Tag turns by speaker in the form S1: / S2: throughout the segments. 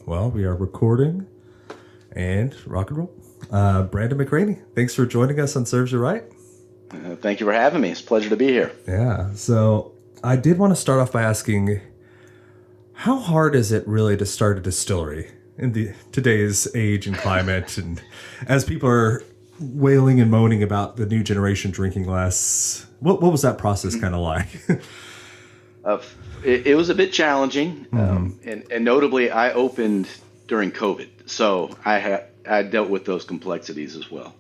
S1: Well, we are recording and rock and roll. Brandon McCraney, thanks for joining us on Serves You Right.
S2: Thank you for having me. It's a pleasure to be here.
S1: Yeah, so I did want to start off by asking, how hard is it really to start a distillery in today's age and climate, and as people are wailing and moaning about the new generation drinking less? What was that process kind of like?
S2: It was a bit challenging, and notably, I opened during COVID, so I dealt with those complexities as well.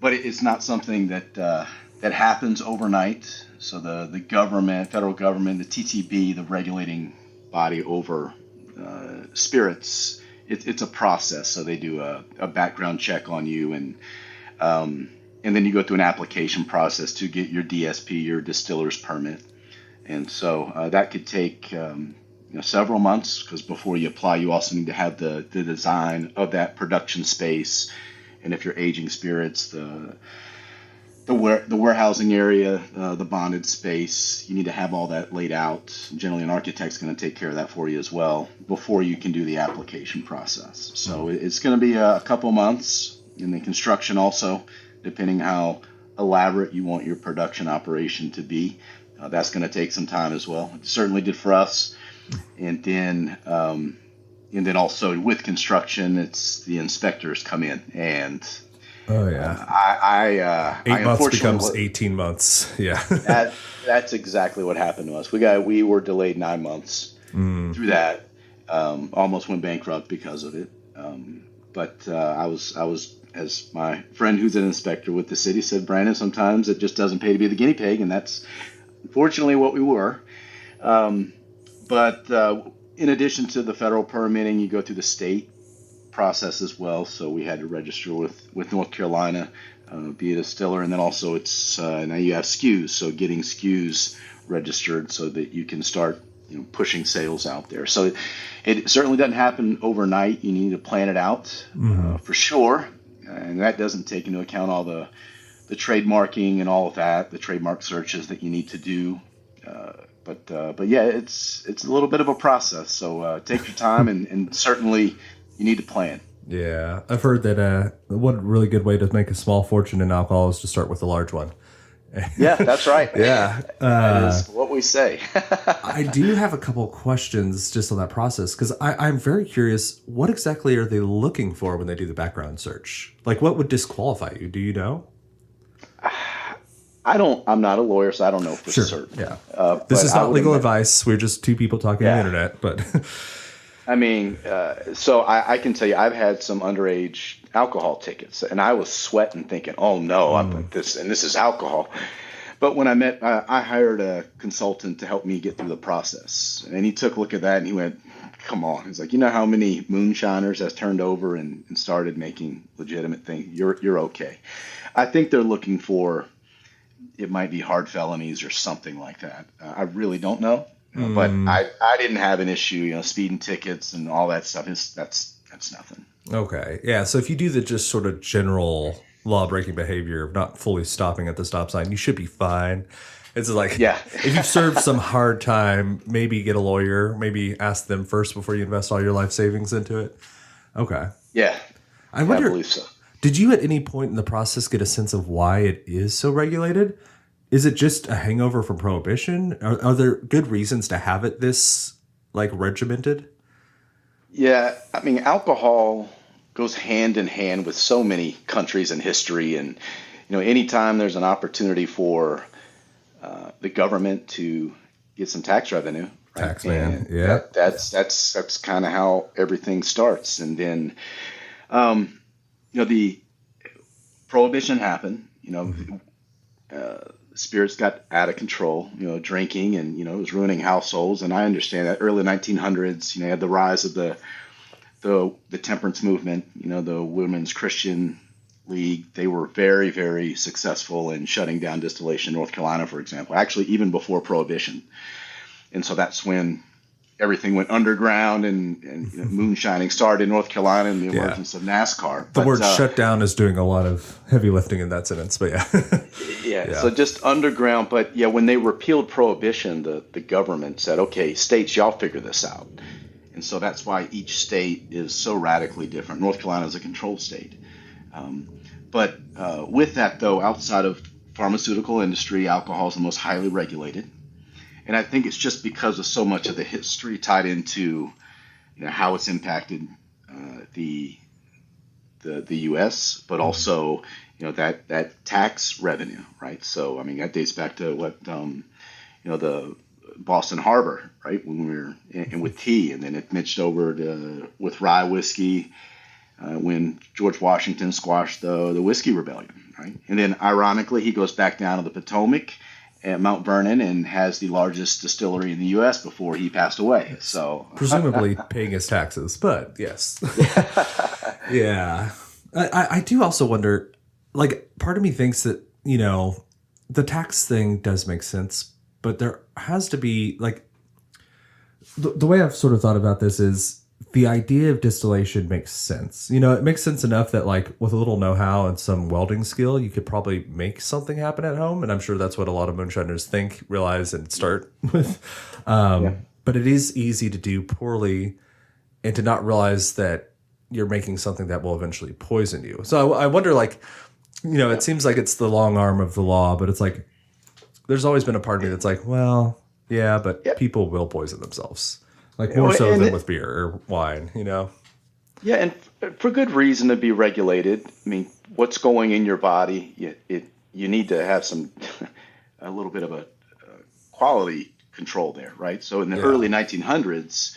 S2: But it's not something that happens overnight. So the government, federal government, the TTB, the regulating body over spirits, it's a process. So they do a background check on you, and then you go through an application process to get your DSP, your distiller's permit. And so that could take several months, because before you apply, you also need to have the design of that production space. And if you're aging spirits, the warehousing area, the bonded space, you need to have all that laid out. Generally, an architect's going to take care of that for you as well before you can do the application process. So it's going to be a couple months. In the construction also, depending how elaborate you want your production operation to be. That's going to take some time as well. It certainly did for us. And then also with construction, it's the inspectors come in, and
S1: I 8 months becomes 18 months. Yeah,
S2: that's exactly what happened to us. We were delayed 9 months through that. Almost went bankrupt because of it. But I was, as my friend who's an inspector with the city said, Brandon, sometimes it just doesn't pay to be the guinea pig, and that's fortunately what we were. But in addition to the federal permitting, you go through the state process as well. So we had to register with North Carolina, be a distiller, and then also it's now you have SKUs. So getting SKUs registered so that you can start pushing sales out there. So it certainly doesn't happen overnight. You need to plan it out for sure, and that doesn't take into account all the trademarking and all of that, the trademark searches that you need to do. But yeah, it's a little bit of a process. So take your time, and certainly you need to plan.
S1: Yeah, I've heard that one really good way to make a small fortune in alcohol is to start with a large one.
S2: Yeah, that's right.
S1: Yeah.
S2: That is what we say.
S1: I do have a couple of questions just on that process, because I'm very curious, what exactly are they looking for when they do the background search? Like, what would disqualify you? Do you know?
S2: I'm not a lawyer, so I don't know for certain.
S1: Yeah. This is not legal advice. We're just two people talking on the internet. But
S2: I mean, so I can tell you, I've had some underage alcohol tickets, and I was sweating, thinking, "Oh no, this is alcohol." But when I hired a consultant to help me get through the process, and he took a look at that, and he went, "Come on!" He's like, "You know how many moonshiners has turned over and started making legitimate things? You're okay." I think they're looking for, it might be hard felonies or something like that. I really don't know, but I didn't have an issue, speeding tickets and all that stuff. That's nothing.
S1: Okay. Yeah. So if you do the just sort of general law-breaking behavior of not fully stopping at the stop sign, you should be fine. It's like, if you've served some hard time, maybe get a lawyer, maybe ask them first before you invest all your life savings into it. Okay.
S2: Yeah.
S1: I wonder,
S2: I believe so.
S1: Did you at any point in the process get a sense of why it is so regulated? Is it just a hangover from prohibition? Are there good reasons to have it this regimented?
S2: Yeah, I mean, alcohol goes hand in hand with so many countries and history, and anytime there's an opportunity for the government to get some tax revenue, right?
S1: Tax man, yeah.
S2: That's kind of how everything starts, and then the prohibition happened. Spirits got out of control, drinking, and it was ruining households. And I understand that early 1900s, you had the rise of the temperance movement, the Women's Christian League. They were very, very successful in shutting down distillation in North Carolina, for example, actually even before Prohibition. And so that's when everything went underground, and moonshining started in North Carolina, and the emergence of NASCAR.
S1: The word shutdown is doing a lot of heavy lifting in that sentence, but
S2: yeah. So just underground. But when they repealed Prohibition, the government said, okay, states, y'all figure this out. And so that's why each state is so radically different. North Carolina is a controlled state. But with that, though, outside of pharmaceutical industry, alcohol is the most highly regulated. And I think it's just because of so much of the history tied into how it's impacted the U.S., but also that tax revenue, right? So I mean that dates back to what the Boston Harbor, right? When we were in with tea, and then it mitched over to with rye whiskey when George Washington squashed the whiskey rebellion, right? And then ironically, he goes back down to the Potomac at Mount Vernon and has the largest distillery in the U.S. before he passed away. So
S1: presumably paying his taxes, but yes. Yeah. I do also wonder, like, part of me thinks that, the tax thing does make sense, but there has to be, like, the way I've sort of thought about this is the idea of distillation makes sense. It makes sense enough that, like, with a little know-how and some welding skill, you could probably make something happen at home. And I'm sure that's what a lot of moonshiners think, realize, and start with. But it is easy to do poorly and to not realize that you're making something that will eventually poison you. So I wonder, like, it seems like it's the long arm of the law, but it's like, there's always been a part of me that's like, well, yeah, but people will poison themselves. Like more so than with beer or wine,
S2: Yeah, and for good reason to be regulated. I mean, what's going in your body, you need to have a little bit of a quality control there, right? So in the early 1900s,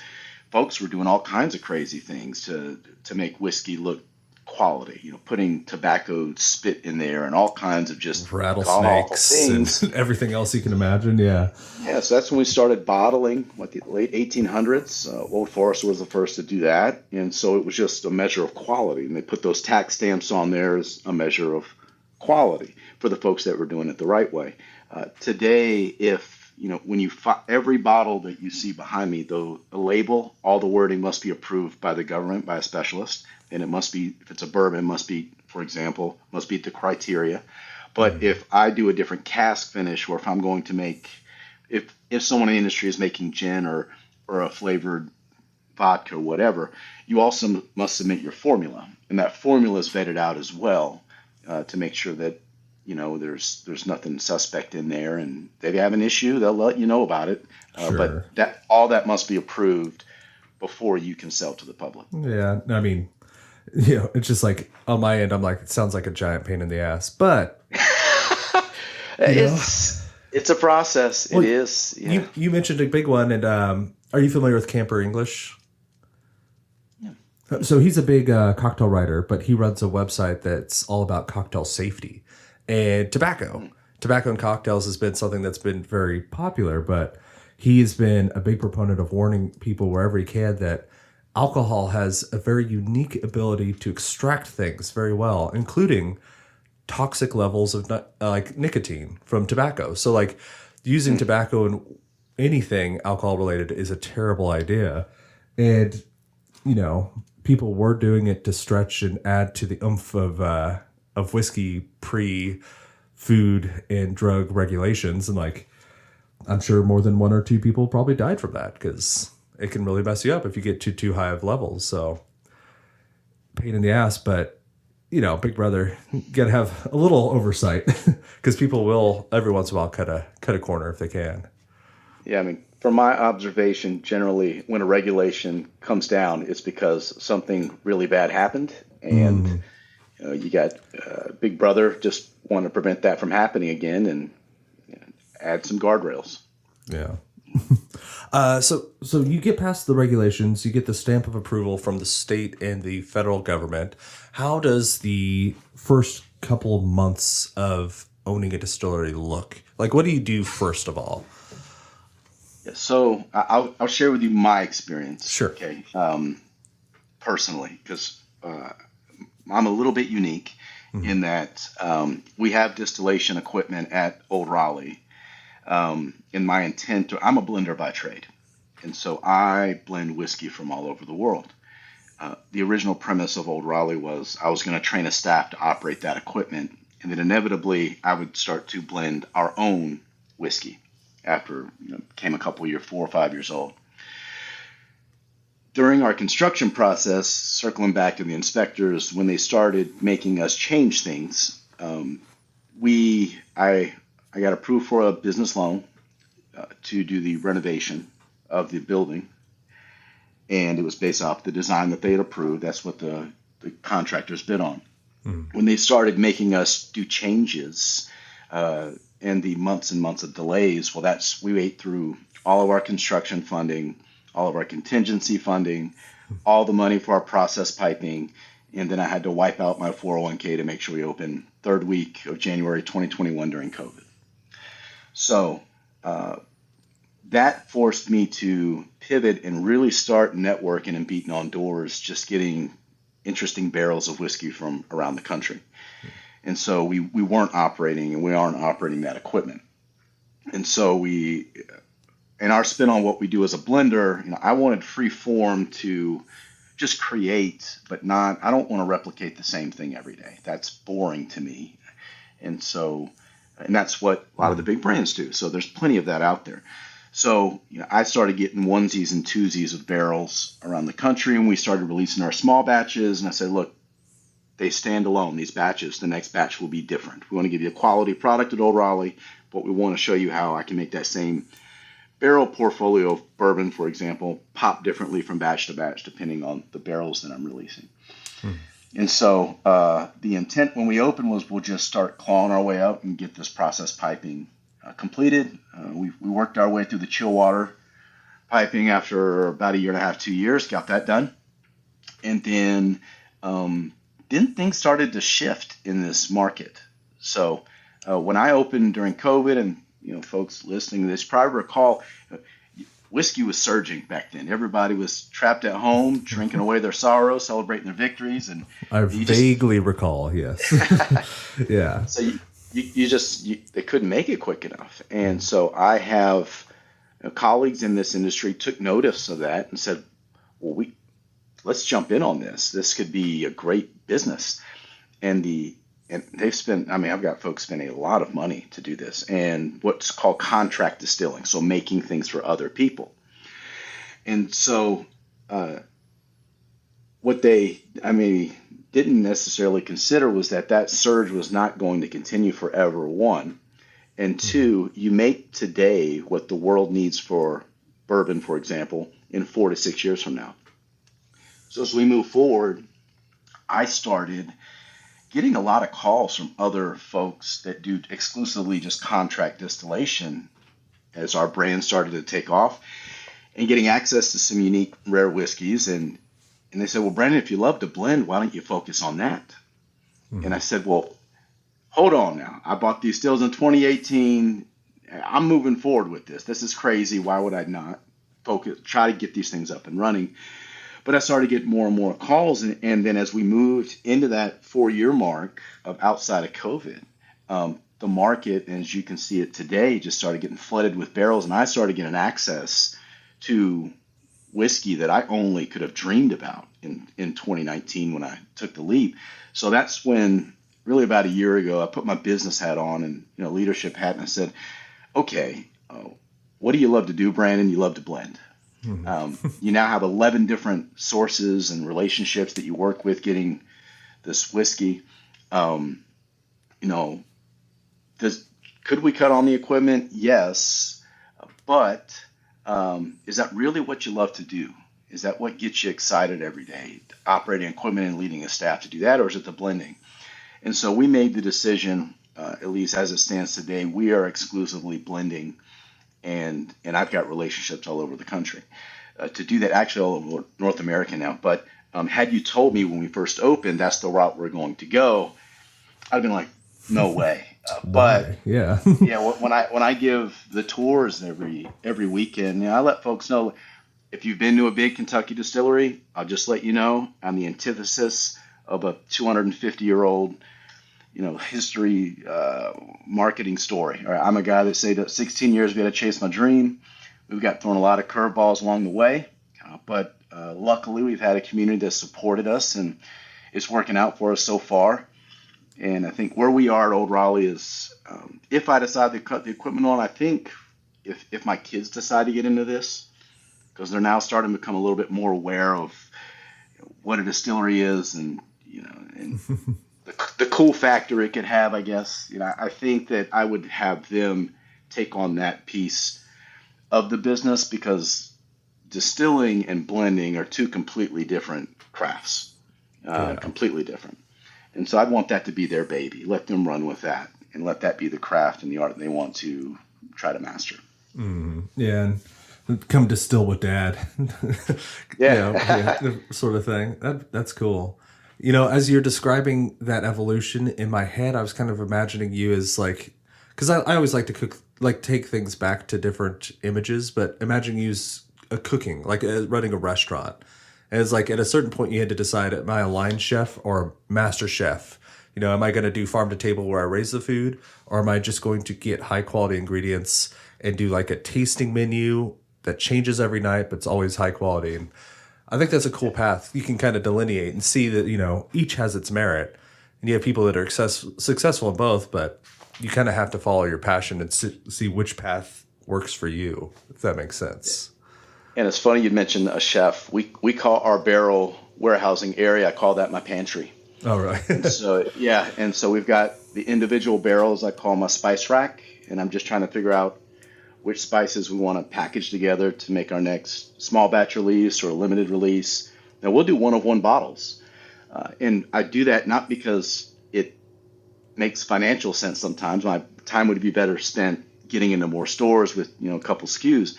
S2: folks were doing all kinds of crazy things to make whiskey look quality, putting tobacco spit in there and all kinds of just
S1: rattlesnakes and everything else you can imagine. Yeah.
S2: Yeah. So that's when we started bottling, the late 1800s. Old Forester was the first to do that. And so it was just a measure of quality. And they put those tax stamps on there as a measure of quality for the folks that were doing it the right way. Today, if when every bottle that you see behind me, the label, all the wording must be approved by the government, by a specialist, and it must be, if it's a bourbon, must be, for example, must meet the criteria. But if I do a different cask finish, or if I'm going to make, if someone in the industry is making gin or a flavored vodka or whatever, you also must submit your formula, and that formula is vetted out as well to make sure that there's nothing suspect in there, and if they have an issue, they'll let you know about it.
S1: Sure.
S2: But that must be approved before you can sell to the public.
S1: Yeah, I mean, it's just like on my end, I'm like, it sounds like a giant pain in the ass, but
S2: it's a process. Well, it is. Yeah.
S1: You mentioned a big one, and are you familiar with Camper English? Yeah. So he's a big cocktail writer, but he runs a website that's all about cocktail safety and tobacco. Tobacco and cocktails has been something that's been very popular, but he's been a big proponent of warning people wherever he can that alcohol has a very unique ability to extract things very well, including toxic levels of like nicotine from tobacco. So like using tobacco in anything alcohol related is a terrible idea. And, people were doing it to stretch and add to the oomph of whiskey pre-food and drug regulations. And like, I'm sure more than one or two people probably died from that because it can really mess you up if you get too high of levels. So pain in the ass, but Big Brother, you got to have a little oversight because people will every once in a while cut a corner if they can.
S2: Yeah, I mean, from my observation, generally when a regulation comes down, it's because something really bad happened, and you got Big Brother just want to prevent that from happening again and add some guardrails.
S1: Yeah. So you get past the regulations, you get the stamp of approval from the state and the federal government. How does the first couple of months of owning a distillery look? Like, what do you do first of all?
S2: Yeah, so I'll share with you my experience.
S1: Sure.
S2: Okay. Personally, because I'm a little bit unique in that we have distillation equipment at Old Raleigh. In my intent, I'm a blender by trade, and so I blend whiskey from all over the world. The original premise of Old Raleigh was I was going to train a staff to operate that equipment, and then inevitably I would start to blend our own whiskey after became a couple years, 4 or 5 years old. during our construction process, circling back to the inspectors, when they started making us change things, I got approved for a business loan to do the renovation of the building, and it was based off the design that they had approved. That's what the contractors bid on. When they started making us do changes and the months and months of delays, well, we ate through all of our construction funding, all of our contingency funding, all the money for our process piping, and then I had to wipe out my 401k to make sure we opened third week of January 2021 during COVID. So that forced me to pivot and really start networking and beating on doors, just getting interesting barrels of whiskey from around the country. And so we weren't operating, and we aren't operating that equipment. And so in our spin on what we do as a blender, I wanted free form to just create, but I don't want to replicate the same thing every day. That's boring to me. And that's what a lot of the big brands do. So there's plenty of that out there. So I started getting onesies and twosies of barrels around the country, and we started releasing our small batches. And I said, look, they stand alone, these batches. The next batch will be different. We want to give you a quality product at Old Raleigh, but we want to show you how I can make that same barrel portfolio of bourbon, for example, pop differently from batch to batch, depending on the barrels that I'm releasing. And so the intent when we open was we'll just start clawing our way out and get this process piping completed. We worked our way through the chill water piping after about a year and a half, 2 years, got that done. And then things started to shift in this market. So when I opened during COVID, and folks listening to this probably recall, whiskey was surging back then. Everybody was trapped at home, drinking away their sorrow, celebrating their victories. And
S1: I vaguely recall, yes. Yeah.
S2: So they couldn't make it quick enough. And so I have colleagues in this industry took notice of that and said, well, let's jump in on this. This could be a great business. And they've spent, I've got folks spending a lot of money to do this, and what's called contract distilling, so making things for other people. And so what they, didn't necessarily consider was that surge was not going to continue forever, one. And two, you make today what the world needs for bourbon, for example, in 4 to 6 years from now. So as we move forward, I started getting a lot of calls from other folks that do exclusively just contract distillation as our brand started to take off, and getting access to some unique rare whiskeys. And they said, well, Brandon, if you love to blend, why don't you focus on that? And I said, well, hold on now. I bought these stills in 2018. I'm moving forward with this. This is crazy. Why would I not try to get these things up and running? But I started getting more and more calls. And then as we moved into that 4-year mark of outside of COVID, the market, as you can see it today, just started getting flooded with barrels. And I started getting access to whiskey that I only could have dreamed about in 2019 when I took the leap. So that's when, really about a year ago, I put my business hat on and leadership hat, and I said, okay, what do you love to do, Brandon? You love to blend. You now have 11 different sources and relationships that you work with getting this whiskey. Could we cut on the equipment? Yes. But is that really what you love to do? Is that what gets you excited every day, operating equipment and leading a staff to do that, or is it the blending? And so we made the decision, at least as it stands today, we are exclusively blending. And I've got relationships all over the country to do that, actually all over North America now. But had you told me when we first opened that's the route we're going to go, I'd have been like, no way. But
S1: yeah,
S2: when I give the tours every weekend, I let folks know, if you've been to a big Kentucky distillery, I'll just let you know I'm the antithesis of a 250-year-old history, marketing story. All right, I'm a guy that said that 16 years we had to chase my dream. We've got thrown a lot of curveballs along the way, but luckily we've had a community that supported us, and it's working out for us so far. And I think where we are at Old Raleigh is, if I decide to cut the equipment on, I think if my kids decide to get into this, because they're now starting to become a little bit more aware of what a distillery is, and and the cool factor it could have, I guess. I think that I would have them take on that piece of the business, because distilling and blending are two completely different crafts,
S1: Yeah.
S2: completely different. And so I'd want that to be their baby. Let them run with that and let that be the craft and the art that they want to try to master.
S1: Yeah. And come distill with dad.
S2: Yeah.
S1: Yeah, sort of thing. That's cool. As you're describing that evolution in my head, I was kind of imagining you as like, because I always like to cook, like take things back to different images, but imagine you as a cooking, like running a restaurant. And it's like at a certain point you had to decide, am I a line chef or master chef? Am I going to do farm to table where I raise the food, or am I just going to get high quality ingredients and do like a tasting menu that changes every night, but it's always high quality? And I think that's a cool path. You can kind of delineate and see that, each has its merit. And you have people that are successful in both, but you kind of have to follow your passion and see which path works for you, if that makes sense.
S2: And it's funny you mentioned a chef. We call our barrel warehousing area, I call that my pantry.
S1: Oh, right.
S2: And so, yeah. And so we've got the individual barrels I call my spice rack. And I'm just trying to figure out which spices we want to package together to make our next small batch release or limited release. Now, we'll do one-of-one bottles. And I do that not because it makes financial sense sometimes. My time would be better spent getting into more stores with, a couple SKUs.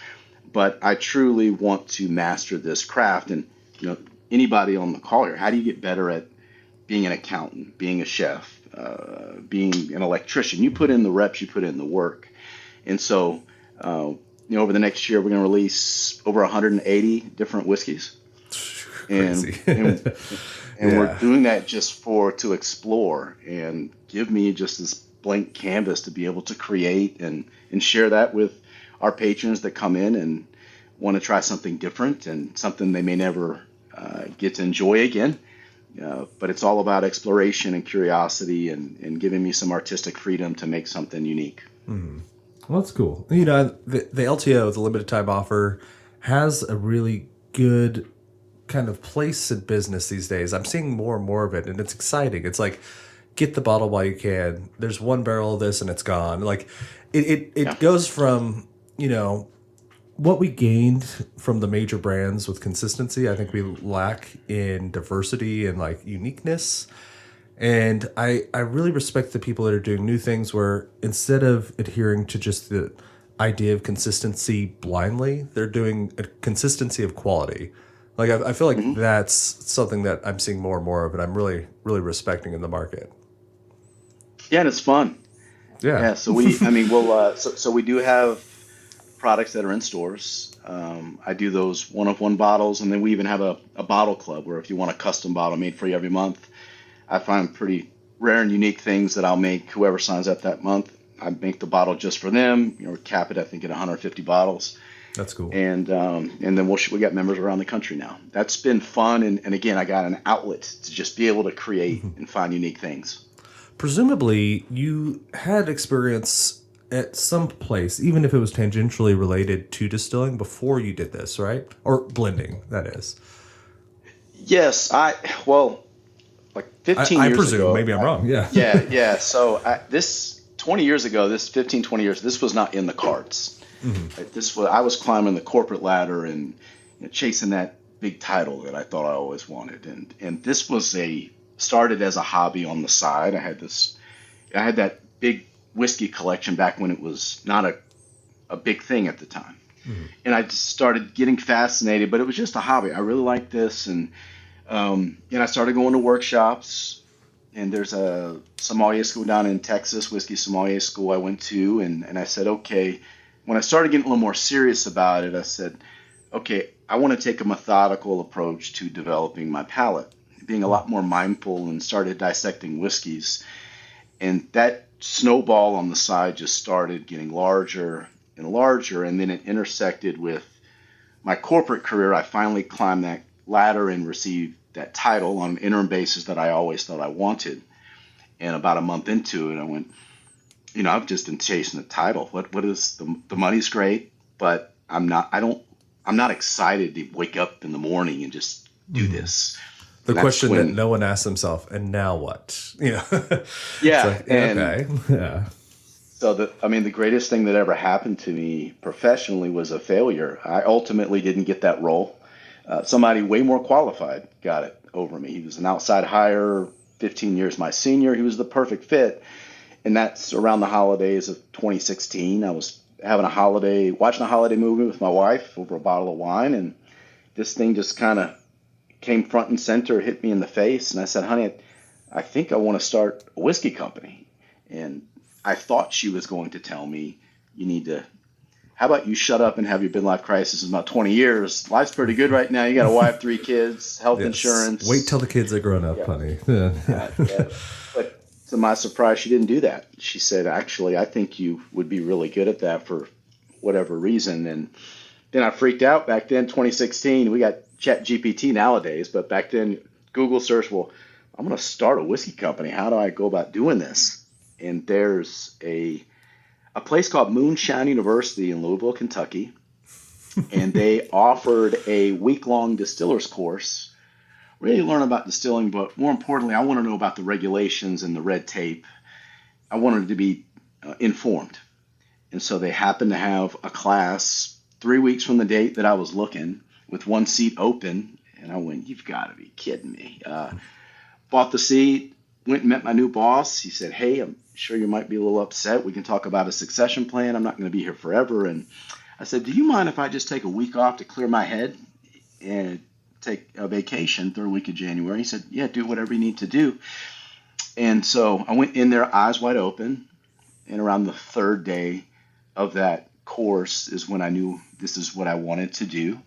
S2: But I truly want to master this craft. And, anybody on the call here, how do you get better at being an accountant, being a chef, being an electrician? You put in the reps, you put in the work. And so, over the next year, we're going to release over 180 different whiskeys.
S1: Crazy.
S2: And
S1: Yeah.
S2: we're doing that just to explore and give me just this blank canvas to be able to create and share that with our patrons that come in and want to try something different and something they may never get to enjoy again. But it's all about exploration and curiosity and giving me some artistic freedom to make something unique.
S1: Well, that's cool. The LTO, the limited time offer, has a really good kind of place in business these days. I'm seeing more and more of it, and it's exciting. It's like, get the bottle while you can. There's one barrel of this, and it's gone. Like, it goes from, what we gained from the major brands with consistency, I think we lack in diversity and like uniqueness. And I really respect the people that are doing new things where instead of adhering to just the idea of consistency blindly, they're doing a consistency of quality. Like I feel like that's something that I'm seeing more and more of, and I'm really, really respecting in the market.
S2: Yeah, and it's fun.
S1: Yeah.
S2: Yeah, so we do have products that are in stores. I do those one-of-one bottles, and then we even have a bottle club where if you want a custom bottle made for you every month, I find pretty rare and unique things that I'll make whoever signs up that month. I make the bottle just for them. We cap it, I think, at 150 bottles.
S1: That's cool.
S2: And then we got members around the country now. That's been fun, and again, I got an outlet to just be able to create and find unique things.
S1: Presumably, you had experience at some place, even if it was tangentially related to distilling, before you did this, right? Or blending, that is.
S2: Yes, like 15
S1: I
S2: years
S1: presume,
S2: ago.
S1: maybe I'm wrong. Yeah.
S2: Yeah. So this 20 years ago, this 15, 20 years, this was not in the cards. I was climbing the corporate ladder and chasing that big title that I thought I always wanted. And this was started as a hobby on the side. I had that big whiskey collection back when it was not a big thing at the time. And I just started getting fascinated, but it was just a hobby. I really liked this. And I started going to workshops, and there's a sommelier school down in Texas, whiskey sommelier school I went to. And I said, okay, when I started getting a little more serious about it, I said, okay, I want to take a methodical approach to developing my palate, being a lot more mindful, and started dissecting whiskeys. And that snowball on the side just started getting larger and larger. And then it intersected with my corporate career. I finally climbed that ladder and received that title on an interim basis that I always thought I wanted. And about a month into it, I went, I've just been chasing the title. What is the money's great, but I don't I'm not excited to wake up in the morning and just do this.
S1: The
S2: And that's
S1: question that
S2: when,
S1: no one asks themselves, and now what? It's
S2: yeah.
S1: like,
S2: And
S1: okay. Yeah.
S2: so the greatest thing that ever happened to me professionally was a failure. I ultimately didn't get that role. Somebody way more qualified got it over me. He was an outside hire, 15 years my senior. He was the perfect fit. And that's around the holidays of 2016. I was having a holiday, watching a holiday movie with my wife over a bottle of wine, and this thing just kind of came front and center, hit me in the face, and I said, "Honey, I think I want to start a whiskey company." And I thought she was going to tell me, "You need to. How about you shut up and have your midlife crisis in about 20 years? Life's pretty good right now. You got a wife, 3 kids, health
S1: Yes. Wait till
S2: insurance."
S1: the kids are grown up,
S2: Yeah.
S1: honey. Yeah.
S2: Yeah. But to my surprise, she didn't do that. She said, "Actually, I think you would be really good at that for whatever reason." And then I freaked out back then, 2016. We got Chat GPT nowadays, but back then, Google search, well, I'm going to start a whiskey company. How do I go about doing this? And there's a place called Moonshine University in Louisville, Kentucky, and they offered a week-long distiller's course. Really learn about distilling, but more importantly, I want to know about the regulations and the red tape. I wanted to be informed. And so they happened to have a class 3 weeks from the date that I was looking with one seat open. And I went, "You've got to be kidding me." Bought the seat, went and met my new boss. He said, "Hey, I'm sure you might be a little upset. We can talk about a succession plan. I'm not going to be here forever." And I said, "Do you mind if I just take a week off to clear my head and take a vacation, third week of January?" He said, "Yeah, do whatever you need to do." And so I went in there eyes wide open. And around the third day of that course is when I knew this is what I wanted to do.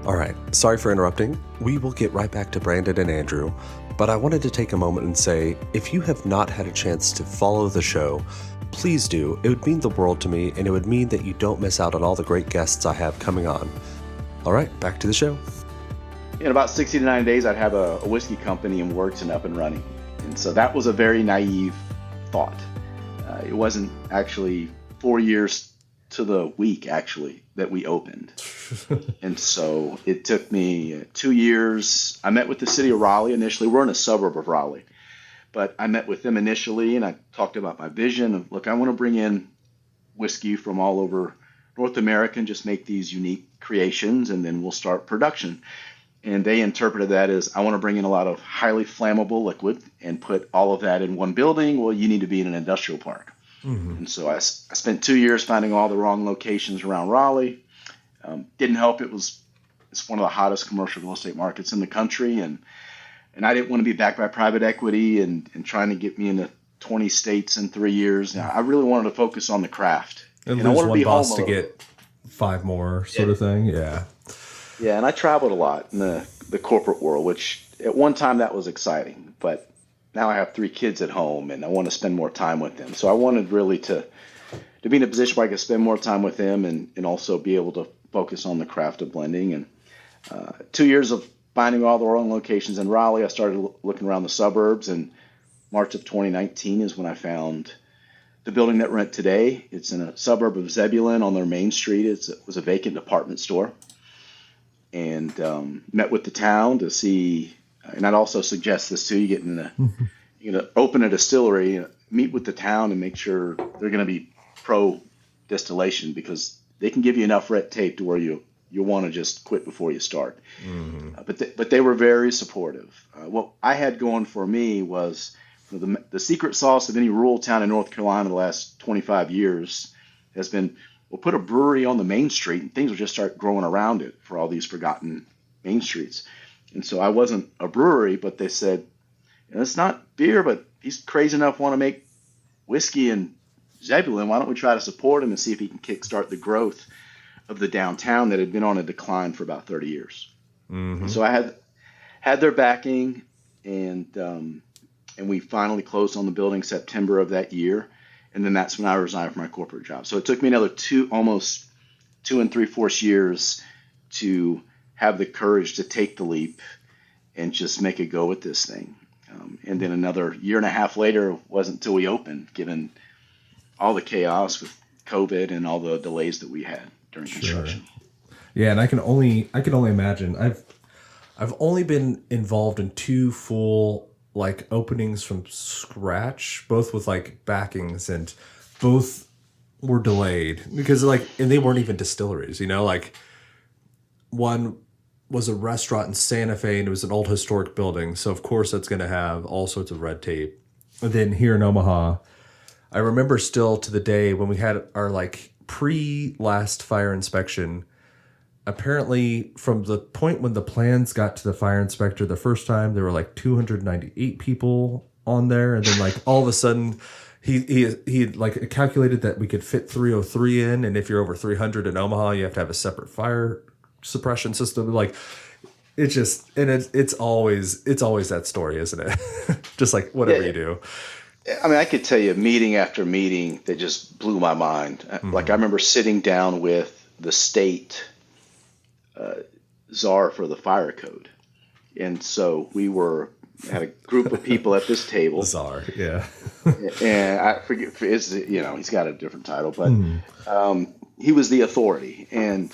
S3: All right, sorry for interrupting. We will get right back to Brandon and Andrew, but I wanted to take a moment and say, if you have not had a chance to follow the show, please do. It would mean the world to me, and it would mean that you don't miss out on all the great guests I have coming on. All right, back to the show.
S2: In about 60 to 90 days, I'd have a whiskey company in works and up and running. And so that was a very naive thought. It wasn't actually 4 years to the week, actually, that we opened. And so it took me 2 years. I met with the city of Raleigh initially. We're in a suburb of Raleigh. But I met with them initially, and I talked about my vision of, look, I want to bring in whiskey from all over North America and just make these unique creations, and then we'll start production. And they interpreted that as, I want to bring in a lot of highly flammable liquid and put all of that in one building. Well, you need to be in an industrial park. Mm-hmm. And so I spent 2 years finding all the wrong locations around Raleigh. Didn't help. It's one of the hottest commercial real estate markets in the country. And I didn't want to be backed by private equity and trying to get me into 20 states in 3 years. I really wanted to focus on the craft.
S1: And
S2: I
S1: lose
S2: wanted to
S1: one
S2: be
S1: boss
S2: home
S1: to
S2: a little
S1: get 5 more sort of thing. Yeah.
S2: Yeah, and I traveled a lot in the corporate world, which at one time that was exciting. But now I have 3 kids at home, and I want to spend more time with them. So I wanted really to be in a position where I could spend more time with them and also be able to focus on the craft of blending. And 2 years of finding all the wrong locations in Raleigh, I started looking around the suburbs, and March of 2019 is when I found the building that we're at today. It's in a suburb of Zebulon on their main street. It was a vacant department store. And met with the town to see, and I'd also suggest this too, you're going to open a distillery, meet with the town and make sure they're going to be pro distillation, because they can give you enough red tape to where you'll want to just quit before you start. Mm-hmm. But they were very supportive. What I had going for me was the secret sauce of any rural town in North Carolina the last 25 years has been, we'll put a brewery on the main street and things will just start growing around it for all these forgotten main streets. And so I wasn't a brewery, but they said, it's not beer, but he's crazy enough to want to make whiskey in Zebulon. Why don't we try to support him and see if he can kickstart the growth of the downtown that had been on a decline for about 30 years. Mm-hmm. So I had their backing, and we finally closed on the building September of that year. And then that's when I resigned from my corporate job. So it took me another almost 2 3/4 years to have the courage to take the leap and just make a go at this thing. And then another year and a half later, it wasn't until we opened, given all the chaos with COVID and all the delays that we had during construction.
S1: Yeah, and I can only imagine. I've only been involved in two full like openings from scratch, both with like backings, and both were delayed because like, and they weren't even distilleries, like one was a restaurant in Santa Fe and it was an old historic building. So of course that's going to have all sorts of red tape. And then here in Omaha, I remember still to the day when we had our like pre last fire inspection. Apparently, from the point when the plans got to the fire inspector the first time, there were like 298 people on there, and then like all of a sudden, he like calculated that we could fit 303 in, and if you're over 300 in Omaha, you have to have a separate fire suppression system. Like it's just, and it's always that story, isn't it? Just like whatever you do.
S2: I mean, I could tell you meeting after meeting that just blew my mind.
S1: Mm-hmm.
S2: Like I remember sitting down with the state czar for the fire code, and so had a group of people at this table.
S1: Czar, yeah.
S2: And I forget, he's got a different title, but he was the authority, and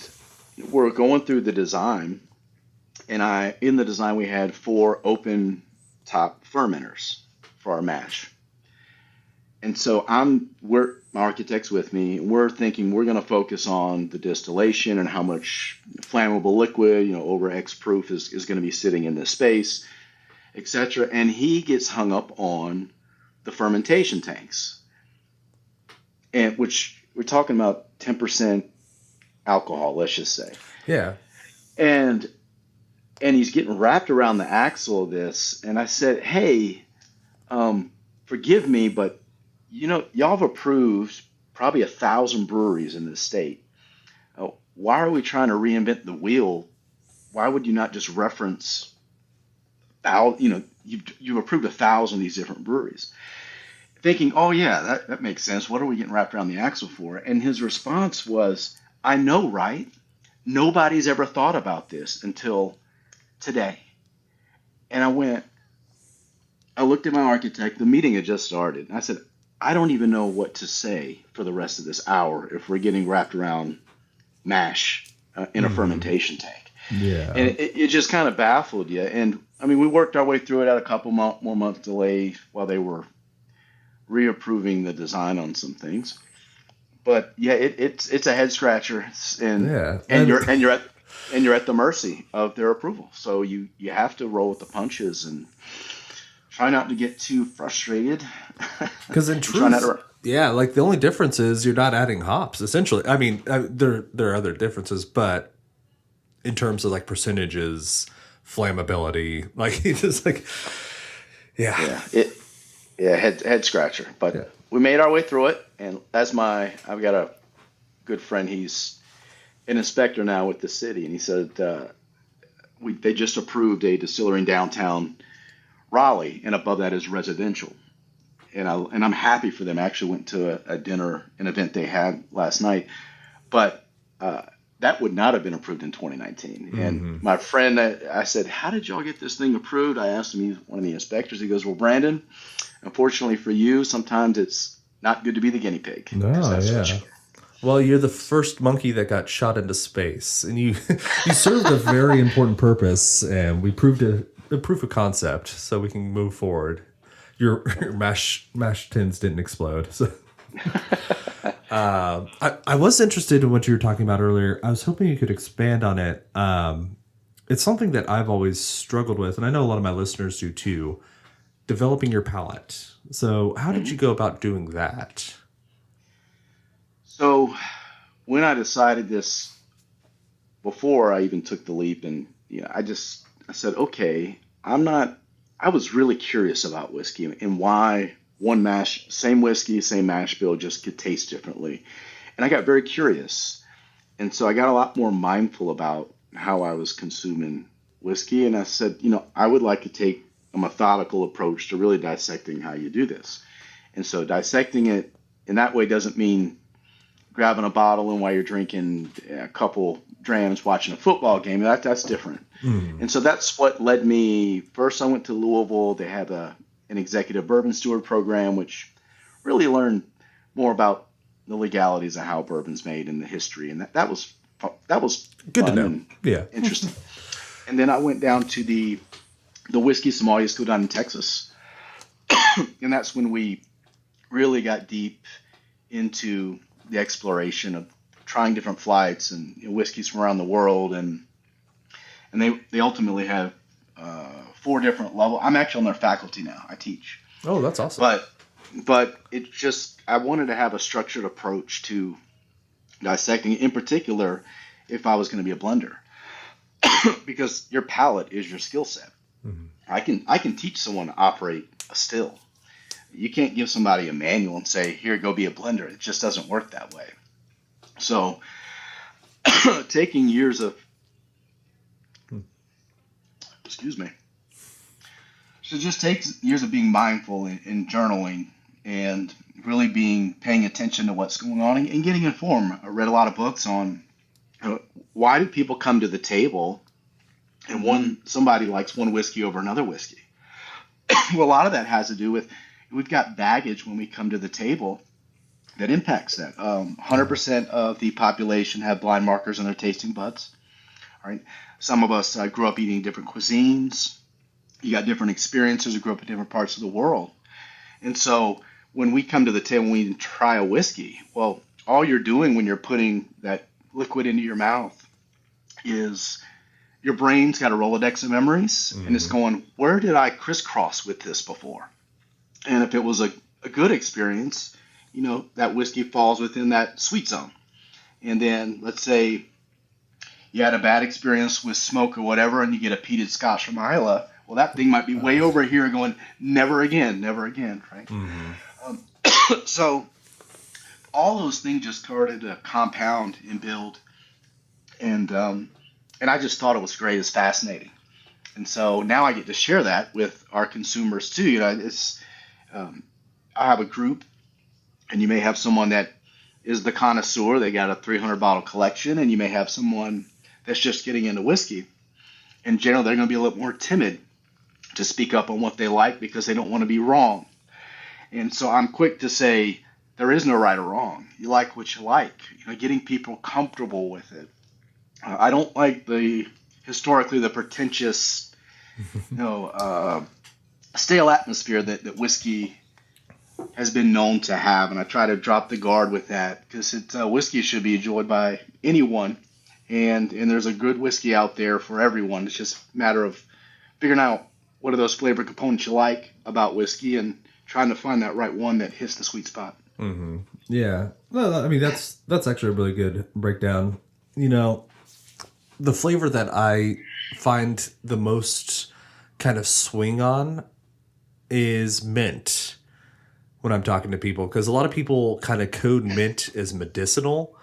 S2: we're going through the design, and in the design we had 4 open top fermenters for our mash. And so my architect's with me, and we're thinking we're going to focus on the distillation and how much flammable liquid, over X proof is going to be sitting in this space, etc. And he gets hung up on the fermentation tanks, and which we're talking about 10% alcohol, let's just say.
S1: Yeah.
S2: And he's getting wrapped around the axle of this, and I said, hey, forgive me, but y'all have approved probably 1,000 breweries in this state. Why are we trying to reinvent the wheel? Why would you not just reference, you've approved 1,000 of these different breweries? Thinking, oh yeah, that makes sense. What are we getting wrapped around the axle for? And his response was, I know, right? Nobody's ever thought about this until today. And I looked at my architect, the meeting had just started, and I said, I don't even know what to say for the rest of this hour if we're getting wrapped around mash in a fermentation tank.
S1: Yeah.
S2: And it just kind of baffled you. And I mean, we worked our way through it at a couple more months delay while they were reapproving the design on some things. But yeah, it's a head scratcher, and you're at the mercy of their approval. So you have to roll with the punches and try not to get too frustrated.
S1: Because in truth, yeah, like the only difference is you're not adding hops. Essentially, I mean, there are other differences, but in terms of like percentages, flammability, like it's just like,
S2: head scratcher. But we made our way through it, and I've got a good friend. He's an inspector now with the city, and he said they just approved a distillery in downtown Raleigh, and above that is residential. And I'm happy for them. I actually went to an event they had last night, but that would not have been approved in 2019. Mm-hmm. And my friend, I said, how did y'all get this thing approved? I asked him, he's one of the inspectors. He goes, well, Brandon, unfortunately for you, sometimes it's not good to be the guinea pig.
S1: No, yeah. Well, you're the first monkey that got shot into space, and you served a very important purpose, and we proved a proof of concept, so we can move forward. Your mash tins didn't explode. So, I was interested in what you were talking about earlier. I was hoping you could expand on it. It's something that I've always struggled with, and I know a lot of my listeners do too. Developing your palate. So, how did you go about doing that?
S2: So, when I decided this, before I even took the leap, and I said, okay, I was really curious about whiskey and why same whiskey, same mash bill just could taste differently. And I got very curious. And so I got a lot more mindful about how I was consuming whiskey. And I said, I would like to take a methodical approach to really dissecting how you do this. And so dissecting it in that way doesn't mean grabbing a bottle and while you're drinking a couple drams watching a football game. That's different. And so that's what led me. First, I went to Louisville. They have an executive bourbon steward program, which really learned more about the legalities of how bourbon's made and the history. And that was that was
S1: Good to
S2: fun
S1: know.
S2: and
S1: Yeah.
S2: interesting. And then I went down to the Whiskey Sommelier School down in Texas, and that's when we really got deep into the exploration of trying different flights and whiskeys from around the world, and they ultimately have 4 different levels. I'm actually on their faculty now. I teach.
S1: Oh, that's awesome.
S2: But it just, I wanted to have a structured approach to dissecting, in particular, if I was going to be a blender, because your palate is your skill set.
S1: Mm-hmm.
S2: I can teach someone to operate a still. You can't give somebody a manual and say, here, go be a blender. It just doesn't work that way. So taking years of, excuse me. So it just takes years of being mindful and journaling and really paying attention to what's going on and getting informed. I read a lot of books on why do people come to the table and somebody likes one whiskey over another whiskey. Well, a lot of that has to do with we've got baggage when we come to the table that impacts that. 100% of the population have blind markers in their tasting buds. Right? Some of us grew up eating different cuisines. You got different experiences. You grew up in different parts of the world. And so when we come to the table and we try a whiskey, well, all you're doing when you're putting that liquid into your mouth is your brain's got a Rolodex of memories, and it's going, where did I crisscross with this before? And if it was a good experience, that whiskey falls within that sweet zone. And then let's say you had a bad experience with smoke or whatever, and you get a peated Scotch from Islay, well, that thing might be way over here going, never again, right? Mm-hmm. So all those things just started to compound and build. And I just thought it was great. It's fascinating. And so now I get to share that with our consumers too. I have a group, and you may have someone that is the connoisseur. They got a 300 bottle collection, and you may have someone that's just getting into whiskey. In general, they're going to be a little more timid to speak up on what they like because they don't want to be wrong. And so I'm quick to say there is no right or wrong. You like what you like. Getting people comfortable with it. I don't like historically the pretentious, stale atmosphere that whiskey has been known to have, and I try to drop the guard with that because whiskey should be enjoyed by anyone, and there's a good whiskey out there for everyone. It's just a matter of figuring out what are those flavor components you like about whiskey and trying to find that right one that hits the sweet spot.
S1: Mm-hmm. Yeah, well, I mean that's actually a really good breakdown. The flavor that I find the most kind of swing on is mint when I'm talking to people, because a lot of people kind of code mint as medicinal,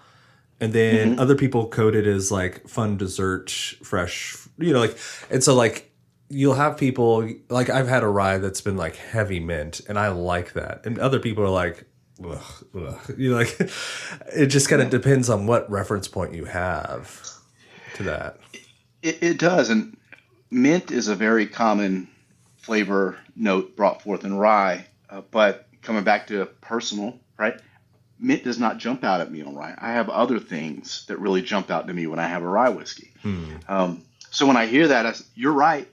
S1: and then other people code it as like fun dessert, fresh, and so like you'll have people like I've had a rye that's been like heavy mint, and I like that, and other people are like, ugh, ugh. It just kind of depends on what reference point you have to that.
S2: It does, and mint is a very common flavor note brought forth in rye, but coming back to personal, right? Mint does not jump out at me on rye. I have other things that really jump out to me when I have a rye whiskey. So when I hear that, you're right.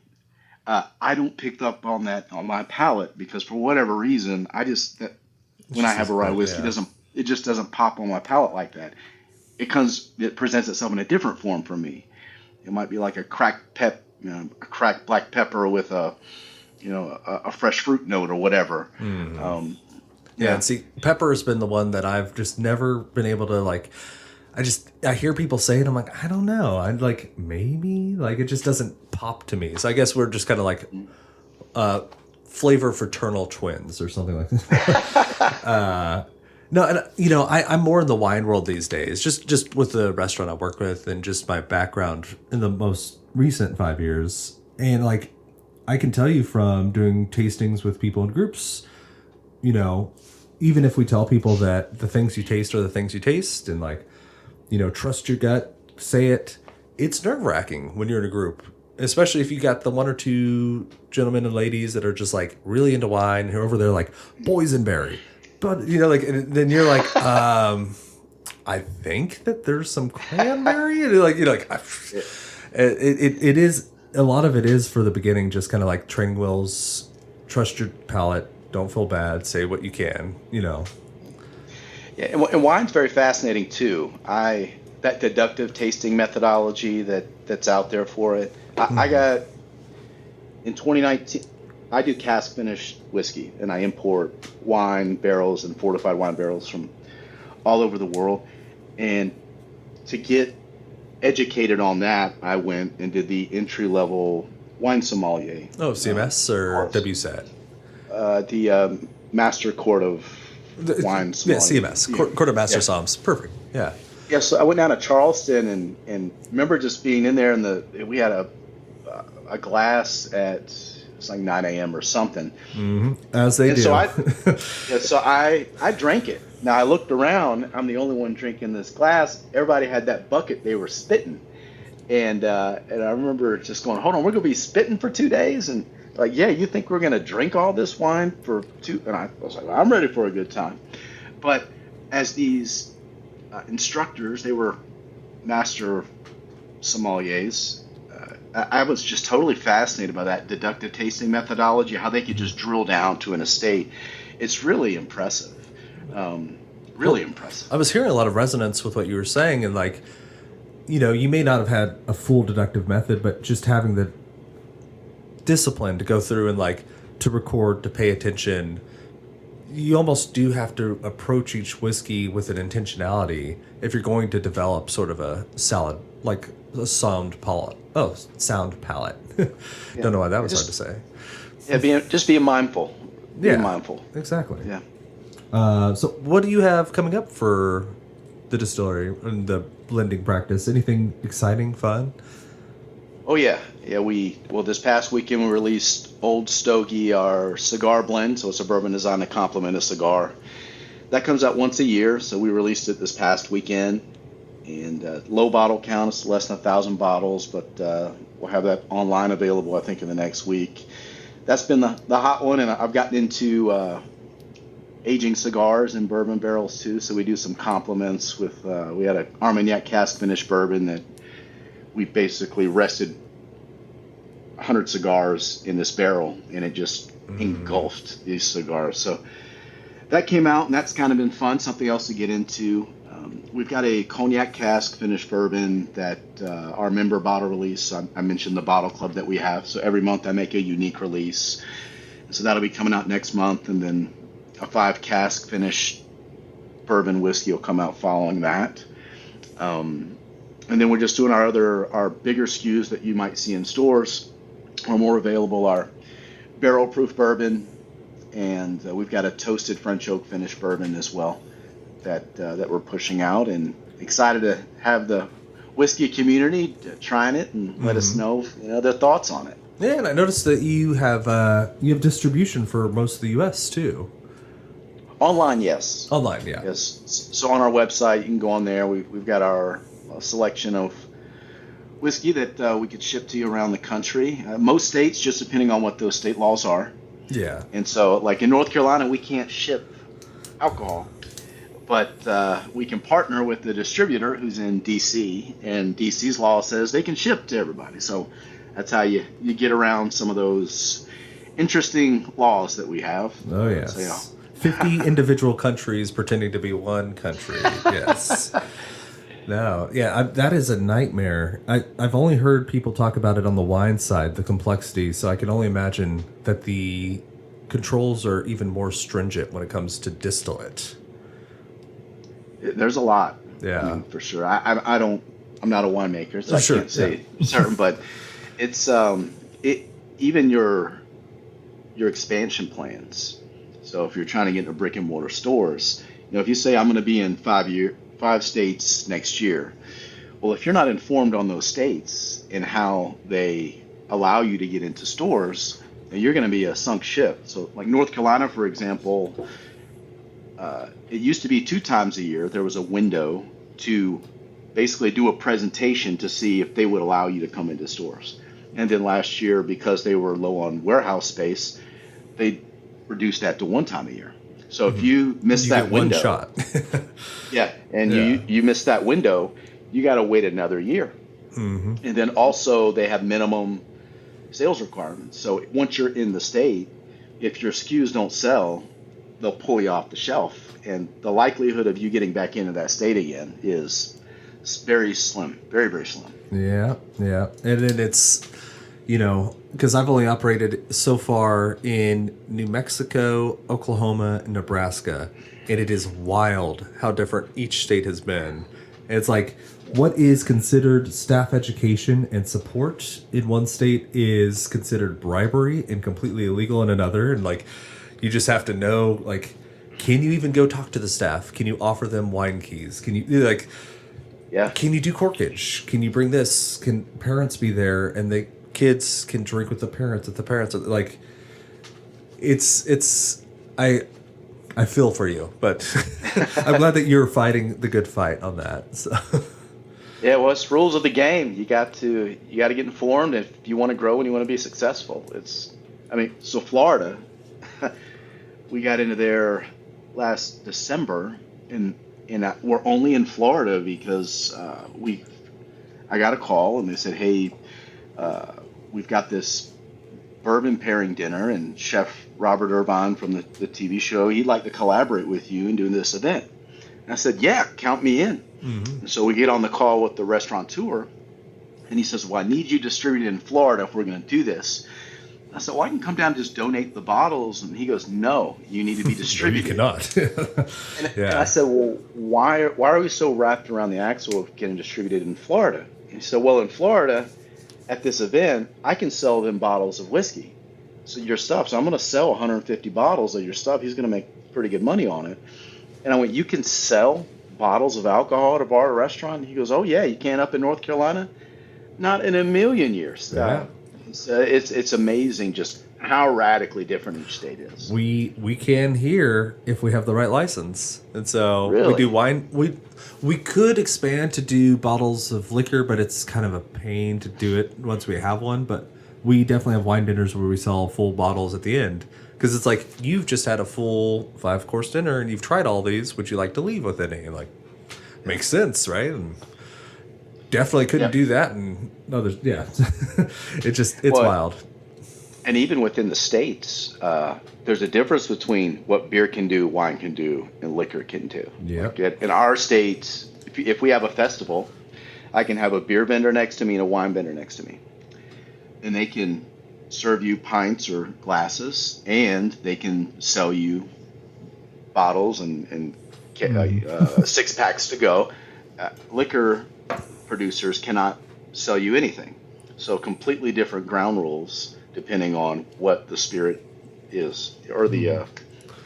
S2: I don't pick up on that on my palate because for whatever reason, when I have a rye whiskey, it just doesn't pop on my palate like that. It presents itself in a different form for me. It might be like a cracked black pepper with a fresh fruit note or whatever.
S1: Yeah, and see, pepper has been the one that I've just never been able to like. I hear people say it. I'm like, I don't know. I'd like maybe like it just doesn't pop to me. So I guess we're just kind of like flavor fraternal twins or something like that. No, and I'm more in the wine world these days, just with the restaurant I work with and just my background in the most recent 5 years. And like, I can tell you from doing tastings with people in groups, even if we tell people that the things you taste are the things you taste and like, trust your gut, say it, it's nerve wracking when you're in a group, especially if you got the one or two gentlemen and ladies that are just like really into wine and over there like boysenberry. But and then you're like, I think that there's some cranberry, and it is a lot of it is for the beginning, just kind of like training wheels. Trust your palate. Don't feel bad. Say what you can.
S2: Yeah, and wine's very fascinating too. That deductive tasting methodology that's out there for it. I got in 2019. I do cask finished whiskey, and I import wine barrels and fortified wine barrels from all over the world. And to get educated on that, I went and did the entry level wine sommelier.
S1: Oh, CMS or
S2: course.
S1: WSAT?
S2: The Master Court of Wine
S1: Yeah,
S2: Sommelier.
S1: CMS. Court of Master Somms. Perfect. Yeah.
S2: Yeah, so I went down to Charleston and remember just being in there, we had a glass at it's like 9 a.m. or something.
S1: Mm-hmm. As they
S2: and
S1: do.
S2: So I drank it. Now I looked around. I'm the only one drinking this glass. Everybody had that bucket they were spitting, and I remember just going, "Hold on, we're gonna be spitting for 2 days?" And like, yeah, you think we're gonna drink all this wine for 2? And I was like, I'm ready for a good time. But as these instructors, they were master sommeliers. I was just totally fascinated by that deductive tasting methodology, how they could just drill down to an estate. It's really impressive. Really impressive.
S1: I was hearing a lot of resonance with what you were saying, and you may not have had a full deductive method, but just having the discipline to go through and to record, to pay attention. You almost do have to approach each whiskey with an intentionality if you're going to develop sort of a sound palate. Oh, sound palate. Don't know why that was hard to say.
S2: Yeah, just be mindful. Be mindful.
S1: Exactly.
S2: Yeah.
S1: So what do you have coming up for the distillery and the blending practice? Anything exciting, fun?
S2: Oh yeah. This past weekend we released Old Stogie, our cigar blend. So it's a bourbon designed to complement a cigar. That comes out once a year. So we released it this past weekend. And low bottle count, it's less than 1,000 bottles, but we'll have that online available, I think, in the next week. That's been the hot one, and I've gotten into aging cigars in bourbon barrels too. So we do some complements with. We had an Armagnac cask finished bourbon that we basically rested 100 cigars in this barrel, and it just engulfed these cigars. So that came out, and that's kind of been fun. Something else to get into. We've got a cognac cask finished bourbon that our member bottle release. I mentioned the bottle club that we have. So every month I make a unique release. So that'll be coming out next month. And then a 5 cask finished bourbon whiskey will come out following that. And then we're just doing our bigger SKUs that you might see in stores or more available, our barrel proof bourbon. And we've got a toasted French oak finished bourbon as well. That we're pushing out, and excited to have the whiskey community trying it and let us know their thoughts on it.
S1: Yeah, and I noticed that you have distribution for most of the U.S. too.
S2: Online, yes.
S1: Online, yeah.
S2: Yes. So on our website, you can go on there. We've got our selection of whiskey that we could ship to you around the country. Most states, just depending on what those state laws are.
S1: Yeah.
S2: And so, like in North Carolina, we can't ship alcohol. But we can partner with the distributor who's in D.C., and D.C.'s law says they can ship to everybody. So that's how you get around some of those interesting laws that we have.
S1: Oh, yes.
S2: So,
S1: 50 individual countries pretending to be one country. Yes. No. Yeah, that is a nightmare. I've only heard people talk about it on the wine side, the complexity, so I can only imagine that the controls are even more stringent when it comes to distillate.
S2: There's a lot, for sure. I'm not a winemaker, so I can't say certain, but it's even your expansion plans. So if you're trying to get into brick and mortar stores, if you say I'm going to be in 5 states next year, well, if you're not informed on those states and how they allow you to get into stores, then you're going to be a sunk ship. So like North Carolina, for example. It used to be 2 times a year. There was a window to basically do a presentation to see if they would allow you to come into stores. And then last year, because they were low on warehouse space, they reduced that to 1 time a year. So if you miss
S1: You
S2: that
S1: get
S2: window,
S1: one shot.
S2: yeah, and
S1: Yeah.
S2: you miss that window, you got to wait another year. And then also they have minimum sales requirements. So once you're in the state, if your SKUs don't sell, they'll pull you off the shelf, and the likelihood of you getting back into that state again is very slim, very, very slim.
S1: Yeah, yeah. And then it's, because I've only operated so far in New Mexico, Oklahoma, and Nebraska, and it is wild how different each state has been. And it's like, what is considered staff education and support in one state is considered bribery and completely illegal in another. And like, you just have to know, like, can you even go talk to the staff? Can you offer them wine keys? Can you, like,
S2: Yeah.
S1: can you do corkage? Can you bring this? Can parents be there and the kids can drink with the parents if the parents are like, I feel for you, but I'm glad that you're fighting the good fight on that. So.
S2: Yeah, well, it's rules of the game. You got to get informed if you want to grow and you want to be successful. So Florida, we got into there last December, and we're only in Florida because I got a call and they said, hey, we've got this bourbon pairing dinner, and Chef Robert Irvine from the TV show, he'd like to collaborate with you in doing this event. And I said, yeah, count me in. And so we get on the call with the restaurateur, and he says, well, I need you distributed in Florida if we're going to do this. I said, well, I can come down and just donate the bottles. And he goes, no, you need to be distributed.
S1: You cannot.
S2: And I said, well, why are we so wrapped around the axle of getting distributed in Florida? And he said, well, in Florida, at this event, I can sell them bottles of whiskey. So your stuff. So I'm going to sell 150 bottles of your stuff. He's going to make pretty good money on it. And I went, you can sell bottles of alcohol at a bar or restaurant? And he goes, oh, yeah, you can up in North Carolina? Not in a million years.
S1: Yeah.
S2: It's amazing just how radically different each state is.
S1: We can here if we have the right license, and so
S2: Really?
S1: we do wine. We could expand to do bottles of liquor, but it's kind of a pain to do it once we have one. But we definitely have wine dinners where we sell full bottles at the end, because it's like you've just had a full 5-course dinner and you've tried all these. Would you like to leave with any? Like, makes sense, right? And definitely couldn't do that and others. Yeah, it's wild.
S2: And even within the states, there's a difference between what beer can do, wine can do, and liquor can do.
S1: Yeah.
S2: Like in our states, if we have a festival, I can have a beer vendor next to me and a wine vendor next to me, and they can serve you pints or glasses, and they can sell you bottles and 6-packs to go. Liquor producers cannot sell you anything. So completely different ground rules depending on what the spirit is or the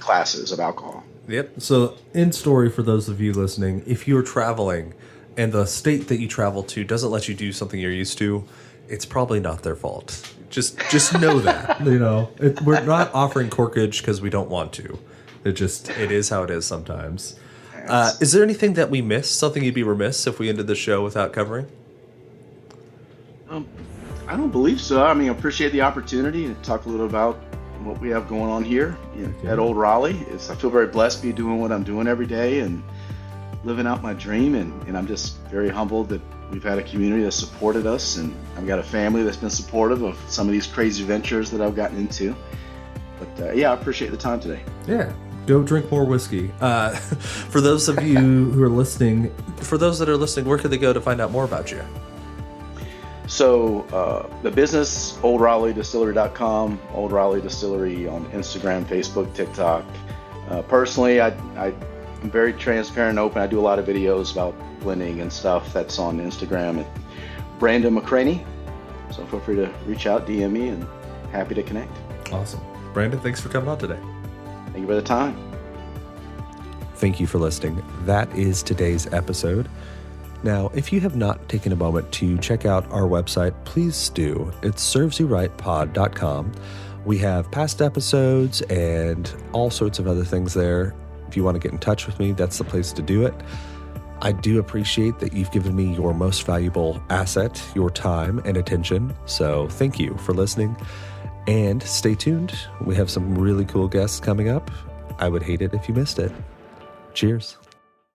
S2: classes of alcohol.
S1: Yep. So, in story for those of you listening, if you're traveling and the state that you travel to doesn't let you do something you're used to, it's probably not their fault. Just know that. We're not offering corkage because we don't want to. It is how it is sometimes. Is there anything that we missed? Something you'd be remiss if we ended the show without covering?
S2: I don't believe so. I mean, I appreciate the opportunity to talk a little about what we have going on here at Old Raleigh. I feel very blessed to be doing what I'm doing every day and living out my dream. And I'm just very humbled that we've had a community that supported us, and I've got a family that's been supportive of some of these crazy ventures that I've gotten into. But I appreciate the time today.
S1: Yeah. Go drink more whiskey. For those of you who are listening, where could they go to find out more about you?
S2: So the business, oldraleighDistillery.com, Old Raleigh Distillery on Instagram, Facebook, TikTok. Personally, I'm very transparent and open. I do a lot of videos about blending and stuff. That's on Instagram at Brandon McCraney. So feel free to reach out, DM me, and happy to connect.
S1: Awesome. Brandon, thanks for coming on today.
S2: Thank you for the time.
S3: Thank you for listening. That is today's episode. Now, if you have not taken a moment to check out our website, please do. It's servesyouRightPod.com. We have past episodes and all sorts of other things there. If you want to get in touch with me, that's the place to do it. I do appreciate that you've given me your most valuable asset, your time and attention. So thank you for listening. And stay tuned. We have some really cool guests coming up. I would hate it if you missed it. Cheers.